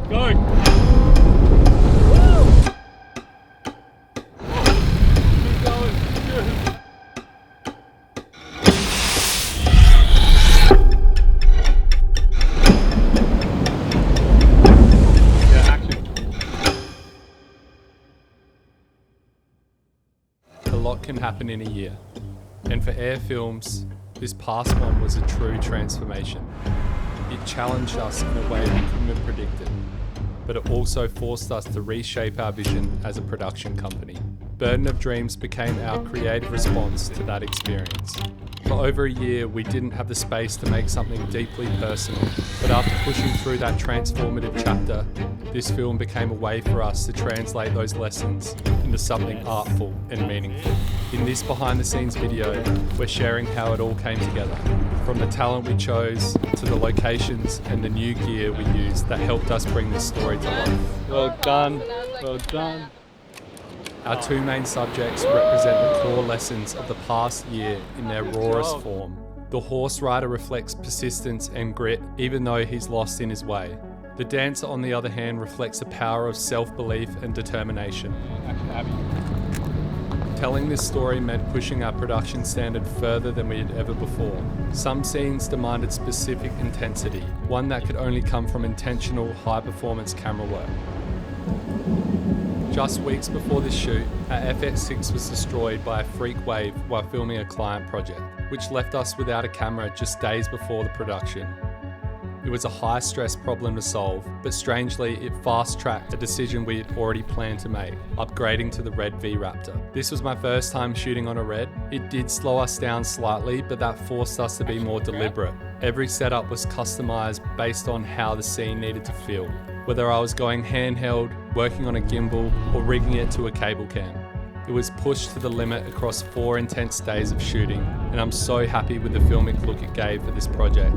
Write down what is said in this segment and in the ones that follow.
Go! A lot can happen in a year, and for Eyre Films, this past one was a true transformation. It challenged us in a way we couldn't have predicted, but it also forced us to reshape our vision as a production company. Burden of Dreams became our creative response to that experience. For over a year, we didn't have the space to make something deeply personal, but after pushing through that transformative chapter, this film became a way for us to translate those lessons into something artful and meaningful. In this behind-the-scenes video, we're sharing how it all came together, from the talent we chose to the locations and the new gear we used that helped us bring this story to life. Well done, well done. Our two main subjects represent the core lessons of the past year in their rawest form. The horse rider reflects persistence and grit, even though he's lost in his way. The dancer, on the other hand, reflects the power of self-belief and determination. Telling this story meant pushing our production standard further than we had ever before. Some scenes demanded specific intensity, one that could only come from intentional, high-performance camera work. Just weeks before this shoot, our FX6 was destroyed by a freak wave while filming a client project, which left us without a camera just days before the production. It was a high-stress problem to solve, but strangely, it fast-tracked a decision we had already planned to make, upgrading to the RED V-Raptor. This was my first time shooting on a RED. It did slow us down slightly, but that forced us to be more deliberate. Every setup was customized based on how the scene needed to feel. Whether I was going handheld, working on a gimbal, or rigging it to a cable cam. It was pushed to the limit across 4 intense days of shooting, and I'm so happy with the filmic look it gave for this project.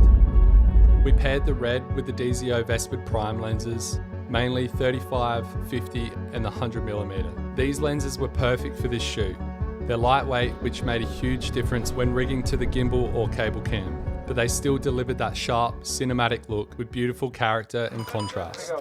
We paired the RED with the DZO Vespid Prime lenses, mainly 35, 50, and the 100mm. These lenses were perfect for this shoot. They're lightweight, which made a huge difference when rigging to the gimbal or cable cam, but they still delivered that sharp, cinematic look with beautiful character and contrast.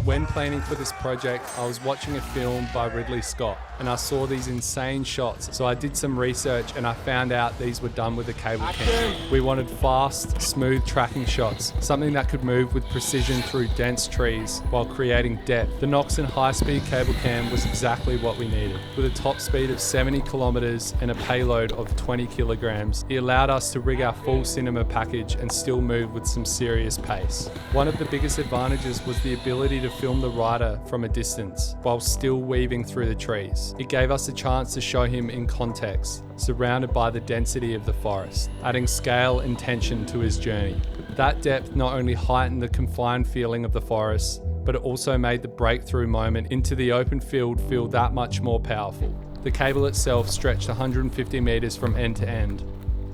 When planning for this project, I was watching a film by Ridley Scott, and I saw these insane shots, so I did some research and I found out these were done with a cable cam. We wanted fast, smooth tracking shots, something that could move with precision through dense trees while creating depth. The Noxon high-speed cable cam was exactly what we needed. With a top speed of 70 kilometers and a payload of 20 kilograms, it allowed us to rig our full cinema package and still move with some serious pace. One of the biggest advantages was the ability to film the rider from a distance while still weaving through the trees. It gave us a chance to show him in context, surrounded by the density of the forest, adding scale and tension to his journey. That depth not only heightened the confined feeling of the forest, but it also made the breakthrough moment into the open field feel that much more powerful. The cable itself stretched 150 meters from end to end.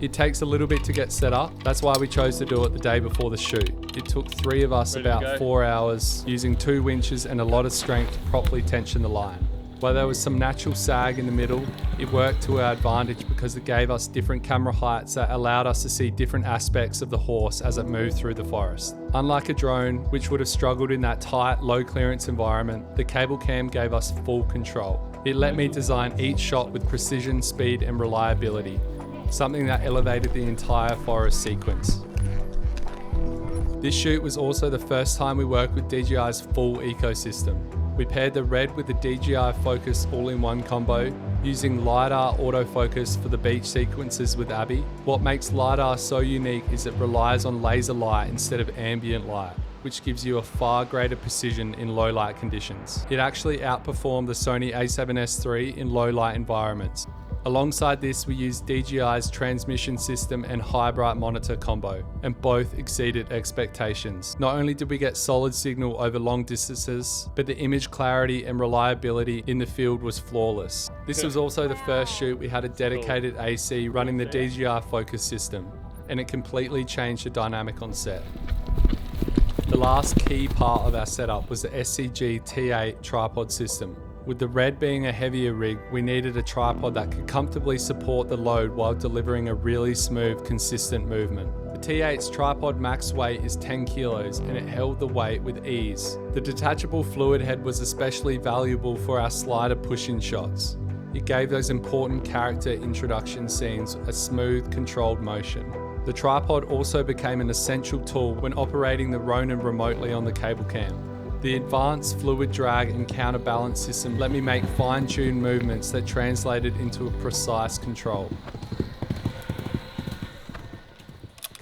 It takes a little bit to get set up. That's why we chose to do it the day before the shoot. It took 3 of us about 4 hours, using 2 winches and a lot of strength to properly tension the line. While there was some natural sag in the middle, it worked to our advantage because it gave us different camera heights that allowed us to see different aspects of the horse as it moved through the forest. Unlike a drone, which would have struggled in that tight, low clearance environment, the cable cam gave us full control. It let me design each shot with precision, speed, and reliability, something that elevated the entire forest sequence. This shoot was also the first time we worked with DJI's full ecosystem. We paired the RED with the DJI Focus all-in-one combo, using LiDAR autofocus for the beach sequences with Abby. What makes LiDAR so unique is it relies on laser light instead of ambient light, which gives you a far greater precision in low light conditions. It actually outperformed the Sony a7S III in low light environments. Alongside this, we used DJI's transmission system and high bright monitor combo, and both exceeded expectations. Not only did we get solid signal over long distances, but the image clarity and reliability in the field was flawless. This was also the first shoot we had a dedicated AC running the DJI Focus system, and it completely changed the dynamic on set. The last key part of our setup was the SCG T8 tripod system. With the RED being a heavier rig, we needed a tripod that could comfortably support the load while delivering a really smooth, consistent movement. The T8's tripod max weight is 10 kilos and it held the weight with ease. The detachable fluid head was especially valuable for our slider push-in shots. It gave those important character introduction scenes a smooth, controlled motion. The tripod also became an essential tool when operating the Ronin remotely on the cable cam. The advanced fluid drag and counterbalance system let me make fine-tuned movements that translated into a precise control.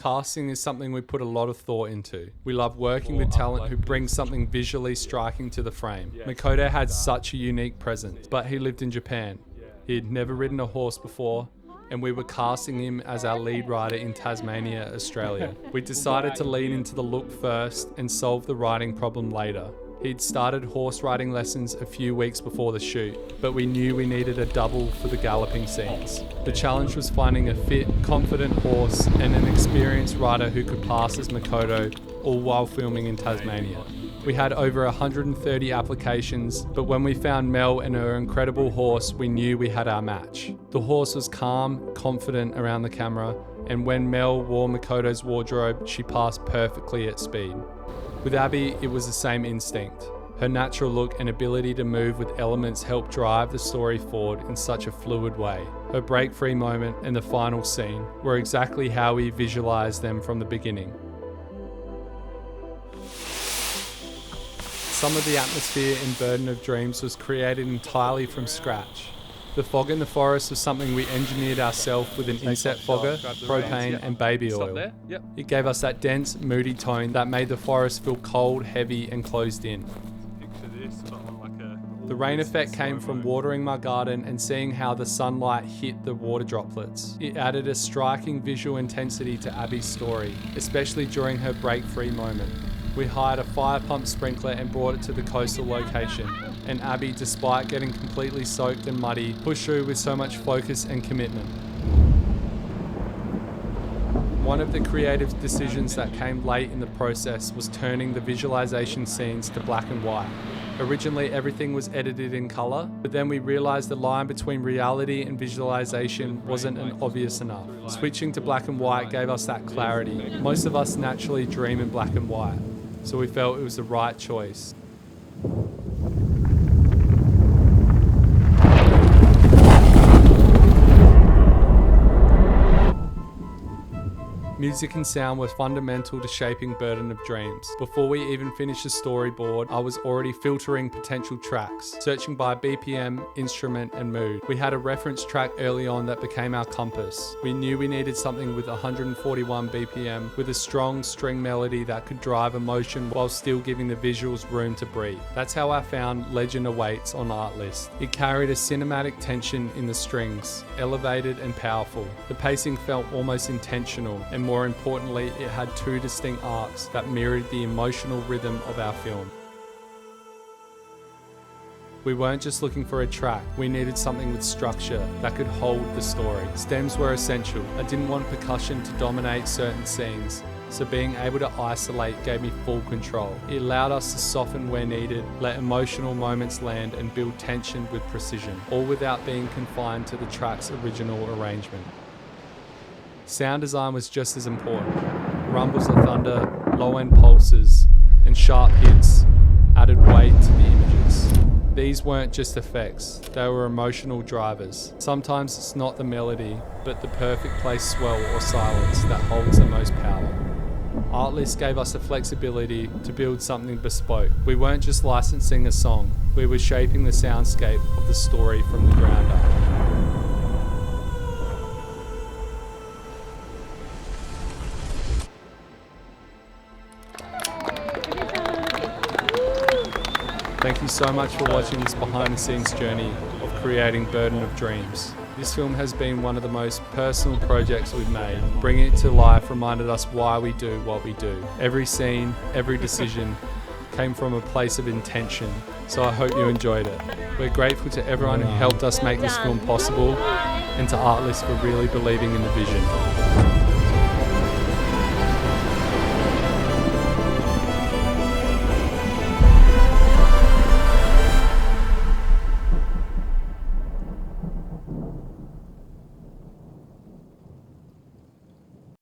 Casting is something we put a lot of thought into. We love working with talent who brings something visually striking to the frame. Makoto had such a unique presence, but he lived in Japan. He had never ridden a horse before, and we were casting him as our lead rider in Tasmania, Australia. We decided to lean into the look first and solve the riding problem later. He'd started horse riding lessons a few weeks before the shoot, but we knew we needed a double for the galloping scenes. The challenge was finding a fit, confident horse and an experienced rider who could pass as Makoto, all while filming in Tasmania. We had over 130 applications, but when we found Mel and her incredible horse, we knew we had our match. The horse was calm, confident around the camera, and when Mel wore Makoto's wardrobe, she passed perfectly at speed. With Abby, it was the same instinct. Her natural look and ability to move with elements helped drive the story forward in such a fluid way. Her break-free moment and the final scene were exactly how we visualized them from the beginning. Some of the atmosphere in Burden of Dreams was created entirely from scratch. The fog in the forest was something we engineered ourselves with an inset fogger, propane and baby oil. It gave us that dense, moody tone that made the forest feel cold, heavy and closed in. The rain effect came from watering my garden and seeing how the sunlight hit the water droplets. It added a striking visual intensity to Abby's story, especially during her break-free moment. We hired a fire pump sprinkler and brought it to the coastal location. And Abby, despite getting completely soaked and muddy, pushed through with so much focus and commitment. One of the creative decisions that came late in the process was turning the visualization scenes to black and white. Originally, everything was edited in color, but then we realized the line between reality and visualization wasn't obvious enough. Switching to black and white gave us that clarity. Most of us naturally dream in black and white, so we felt it was the right choice. Music and sound were fundamental to shaping Burden of Dreams. Before we even finished the storyboard, I was already filtering potential tracks, searching by BPM, instrument and mood. We had a reference track early on that became our compass. We knew we needed something with 141 BPM with a strong string melody that could drive emotion while still giving the visuals room to breathe. That's how I found Legend Awaits on Artlist. It carried a cinematic tension in the strings, elevated and powerful. The pacing felt almost intentional, and more importantly, it had two distinct arcs that mirrored the emotional rhythm of our film. We weren't just looking for a track, we needed something with structure that could hold the story. Stems were essential. I didn't want percussion to dominate certain scenes, so being able to isolate gave me full control. It allowed us to soften where needed, let emotional moments land and build tension with precision, all without being confined to the track's original arrangement. Sound design was just as important. Rumbles of thunder, low-end pulses, and sharp hits added weight to the images. These weren't just effects, they were emotional drivers. Sometimes it's not the melody, but the perfect place swell or silence that holds the most power. Artlist gave us the flexibility to build something bespoke. We weren't just licensing a song, we were shaping the soundscape of the story from the ground up. Thank you so much for watching this behind the scenes journey of creating Burden of Dreams. This film has been one of the most personal projects we've made. Bringing it to life reminded us why we do what we do. Every scene, every decision came from a place of intention, so I hope you enjoyed it. We're grateful to everyone who helped us make this film possible and to Artlist for really believing in the vision.